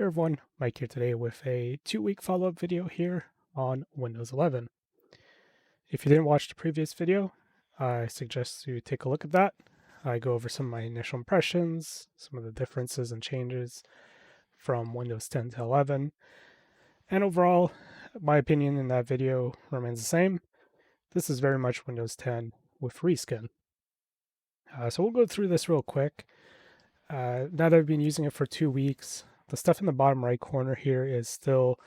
Hey everyone, Mike here today with a 2-week follow-up video here on Windows 11. If you didn't watch the previous video, I suggest you take a look at that. I go over some of my initial impressions, some of the differences and changes from Windows 10 to 11, and overall, my opinion in that video remains the same. This is very much Windows 10 with Reskin. So we'll go through this real quick. Now that I've been using it for 2 weeks, the stuff in the bottom right corner here is still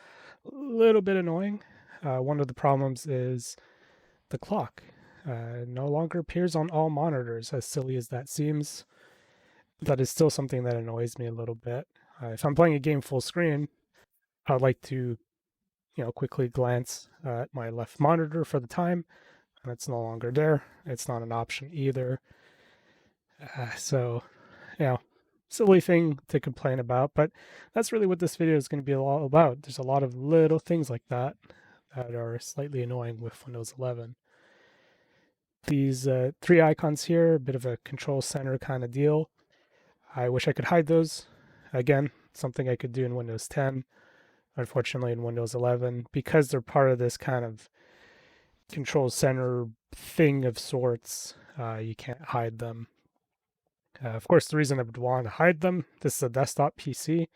a little bit annoying. One of the problems is the clock. No longer appears on all monitors, as silly as that seems. That is still something that annoys me a little bit. If I'm playing a game full screen, I'd like to, quickly glance at my left monitor for the time, and it's no longer there. It's not an option either. So, silly thing to complain about, but that's really what this video is going to be all about. There's a lot of little things like that that are slightly annoying with Windows 11. These 3 icons here, a bit of a control center kind of deal. I wish I could hide those. Again, something I could do in Windows 10. Unfortunately, in Windows 11, because they're part of this kind of control center thing of sorts, you can't hide them. Of course, the reason I would want to hide them, this is a desktop PC,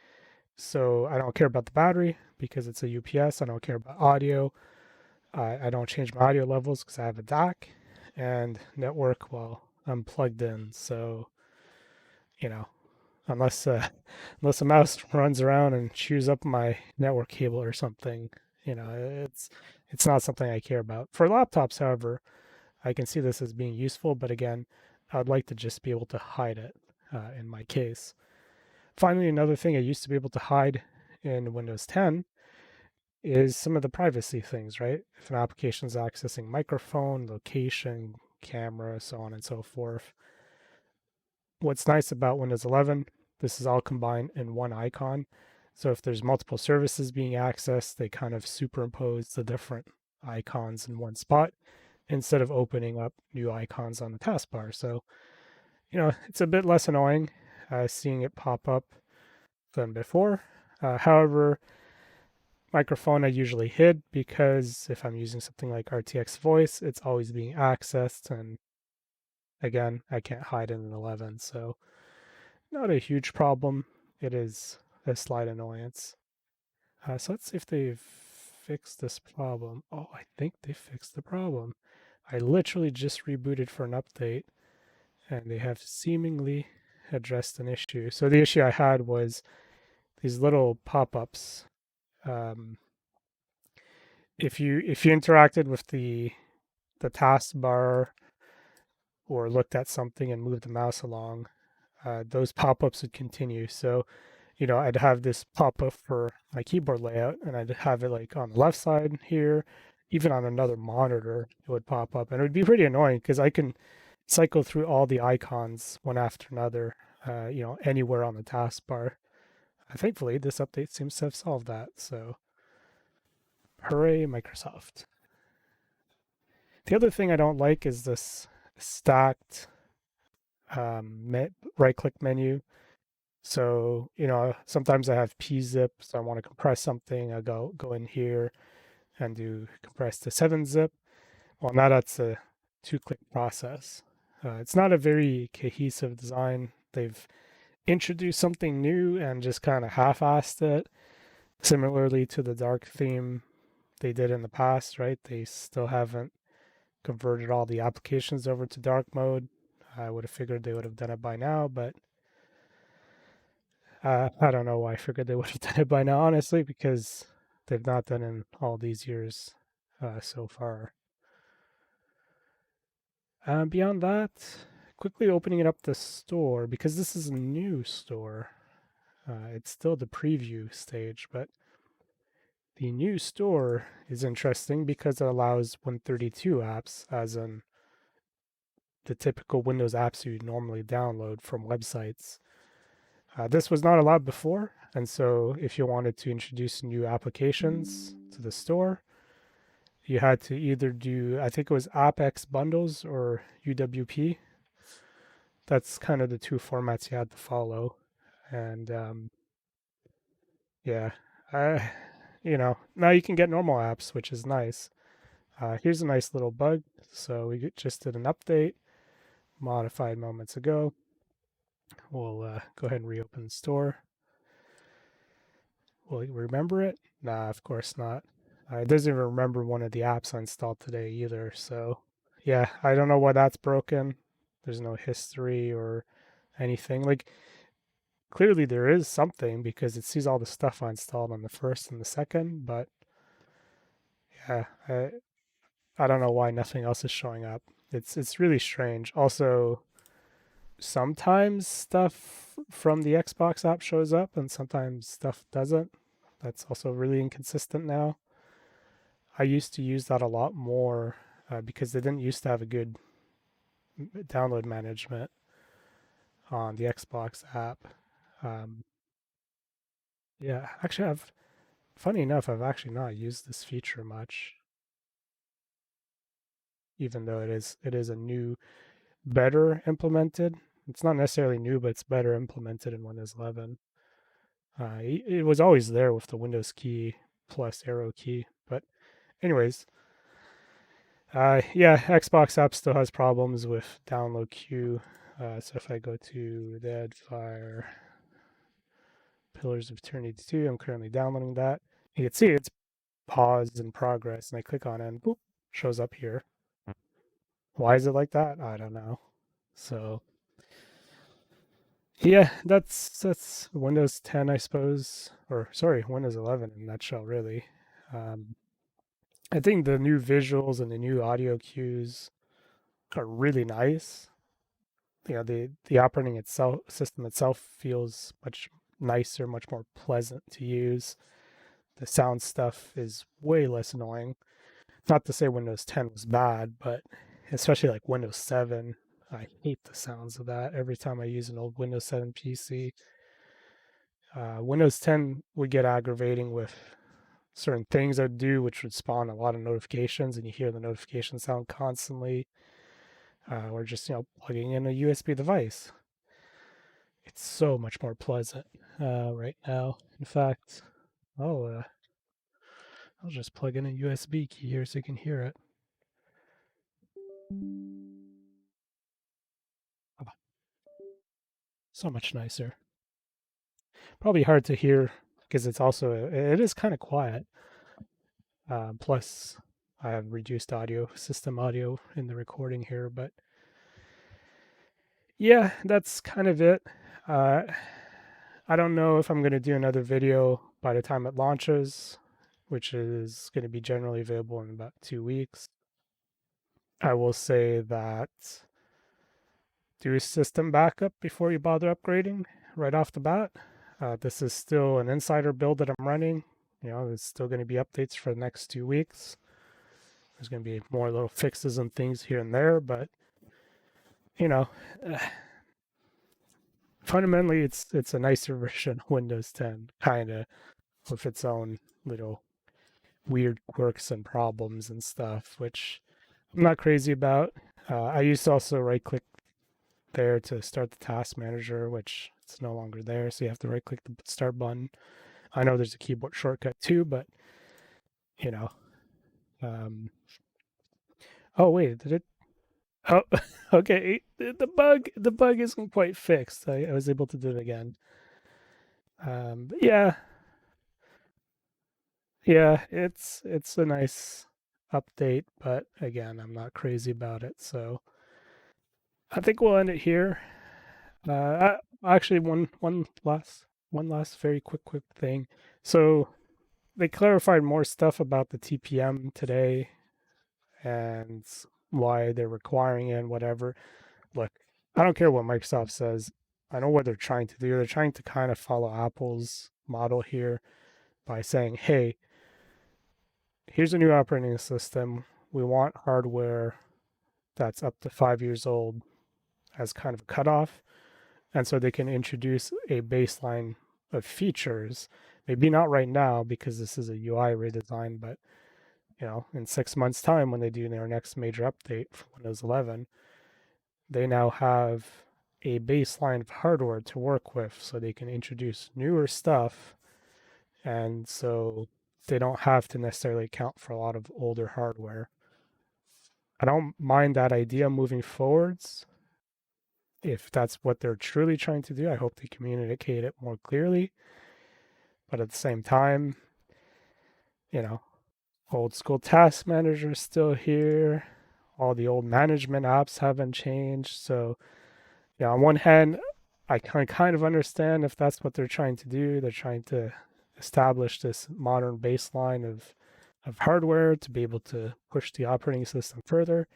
so I don't care about the battery because it's a UPS. I don't care about audio. I don't change my audio levels because I have a DAC, and network, well, I'm plugged in, so, unless unless a mouse runs around and chews up my network cable or something, it's not something I care about. For laptops, however, I can see this as being useful, but again, I'd like to just be able to hide it in my case. Finally, another thing I used to be able to hide in Windows 10 is some of the privacy things, right? If an application is accessing microphone, location, camera, so on and so forth. What's nice about Windows 11, this is all combined in one icon. So if there's multiple services being accessed, they kind of superimpose the different icons in one spot instead of opening up new icons on the taskbar. So, it's a bit less annoying seeing it pop up than before. However, microphone I usually hid because if I'm using something like RTX voice, it's always being accessed, and again, I can't hide it in 11, so not a huge problem. It is a slight annoyance. So let's see if they've fixed this problem. Oh, I think they fixed the problem. I literally just rebooted for an update, and they have seemingly addressed an issue. So the issue I had was these little pop-ups. If you interacted with the taskbar or looked at something and moved the mouse along, those pop-ups would continue. So, I'd have this pop-up for my keyboard layout, and I'd have it like on the left side here, even on another monitor, it would pop up, and it would be pretty annoying because I can cycle through all the icons one after another, anywhere on the taskbar. Thankfully, this update seems to have solved that. So, hooray, Microsoft. The other thing I don't like is this stacked right-click menu. So, sometimes I have pzip, so I want to compress something. I go in here and do compress to 7-zip. Well, now that's a 2-click process. It's not a very cohesive design. They've introduced something new and just kind of half-assed it. Similarly to the dark theme they did in the past, right? They still haven't converted all the applications over to dark mode. I would have figured they would have done it by now, but I don't know why I figured they would have done it by now, honestly, because they've not done it in all these years so far. Beyond that, quickly opening it up the store, because this is a new store. It's still the preview stage, but the new store is interesting because it allows Win32 apps, as in the typical Windows apps you normally download from websites. This was not allowed before, and so if you wanted to introduce new applications to the store, you had to either do, I think it was AppX bundles or UWP. That's kind of the two formats you had to follow. And Yeah. Now you can get normal apps, which is nice. Here's a nice little bug. So we just did an update modified moments ago. We'll go ahead and reopen the store. Will you remember it? Nah, of course not. It doesn't even remember one of the apps I installed today either. So yeah, I don't know why that's broken. There's no history or anything. Like clearly there is something because it sees all the stuff I installed on the first and the second, but yeah, I don't know why nothing else is showing up. It's really strange. Also, sometimes stuff from the Xbox app shows up and sometimes stuff doesn't. That's also really inconsistent now. I used to use that a lot more because they didn't used to have a good download management on the Xbox app. Um, yeah, actually, funny enough, I've actually not used this feature much, even though it is a new, better implemented. It's not necessarily new, but it's better implemented in Windows 11. It was always there with the Windows key plus arrow key, but anyways, yeah, Xbox app still has problems with download queue. So if I go to Deadfire Pillars of Eternity 2, I'm currently downloading that. You can see it's paused in progress, and I click on it, and boop, shows up here. Why is it like that? I don't know. So yeah, that's Windows 10, I suppose, or sorry, Windows 11 in a nutshell, really. Um, I think the new visuals and the new audio cues are really nice. The operating itself system itself feels much nicer, much more pleasant to use. The sound stuff is way less annoying. Not to say Windows 10 was bad, but especially like Windows 7, I hate the sounds of that every time I use an old Windows 7 PC. Windows 10 would get aggravating with certain things I'd do, which would spawn a lot of notifications, and you hear the notification sound constantly, or just plugging in a USB device. It's so much more pleasant right now. In fact, I'll uh, I'll just plug in a USB key here so you can hear it. Oh, so much nicer. Probably hard to hear because it is kind of quiet. Plus, I have reduced system audio in the recording here, but yeah, that's kind of it. Uh, I don't know if I'm going to do another video by the time it launches, which is going to be generally available in about 2 weeks. I will say that do a system backup before you bother upgrading right off the bat. This is still an insider build that I'm running. There's still going to be updates for the next 2 weeks. There's going to be more little fixes and things here and there, but you know, fundamentally, it's a nicer version of Windows 10, kind of with its own little weird quirks and problems and stuff, which I'm not crazy about. I used to also right click there to start the task manager, which it's no longer there, so you have to right click the start button. I know there's a keyboard shortcut too, but you know. Oh wait, did it? Oh, okay. The bug isn't quite fixed. I was able to do it again. But yeah, it's a nice update, but again, I'm not crazy about it. So I think we'll end it here. Actually, one last very quick thing. So they clarified more stuff about the TPM today and why they're requiring it and whatever. Look, I don't care what Microsoft says. I know what they're trying to do. They're trying to kind of follow Apple's model here by saying, hey, here's a new operating system. We want hardware that's up to 5 years old as kind of a cutoff. And so they can introduce a baseline of features. Maybe not right now because this is a UI redesign, but in 6 months' time when they do their next major update for Windows 11, they now have a baseline of hardware to work with so they can introduce newer stuff and so they don't have to necessarily account for a lot of older hardware. I don't mind that idea moving forwards. If that's what they're truly trying to do, I hope they communicate it more clearly. But at the same time, you know, old school task manager is still here. All the old management apps haven't changed. So, yeah, on one hand, I kind of understand if that's what they're trying to do. They're trying to establish this modern baseline of hardware to be able to push the operating system further.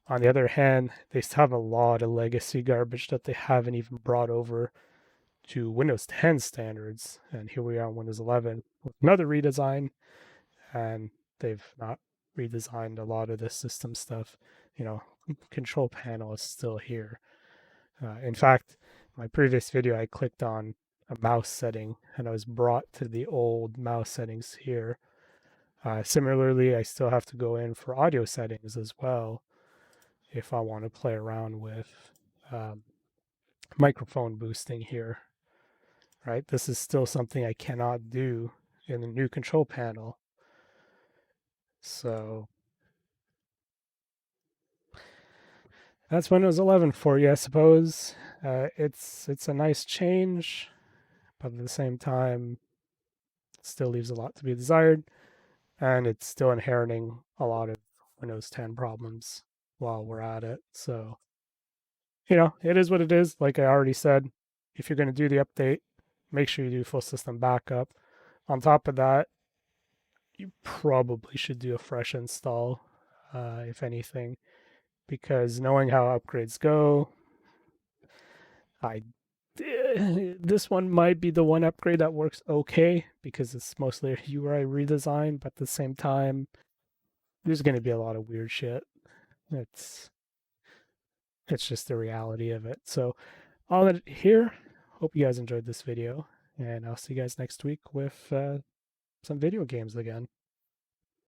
On the other hand, they still have a lot of legacy garbage that they haven't even brought over to Windows 10 standards. And here we are on Windows 11 with another redesign, and they've not redesigned a lot of the system stuff. You know, control panel is still here. In fact, my previous video, I clicked on a mouse setting and I was brought to the old mouse settings here. Similarly, I still have to go in for audio settings as well if I want to play around with microphone boosting here, right? This is still something I cannot do in the new control panel. So that's Windows 11 for you, I suppose. It's a nice change, but at the same time, it still leaves a lot to be desired, and it's still inheriting a lot of Windows 10 problems while we're at it. So, you know, it is what it is. Like I already said, if you're going to do the update, make sure you do full system backup. On top of that, you probably should do a fresh install, if anything, because knowing how upgrades go, I this one might be the one upgrade that works okay because it's mostly a UI redesign, but at the same time, there's going to be a lot of weird shit. It's just the reality of it. So all that here. Hope you guys enjoyed this video, and I'll see you guys next week with some video games again.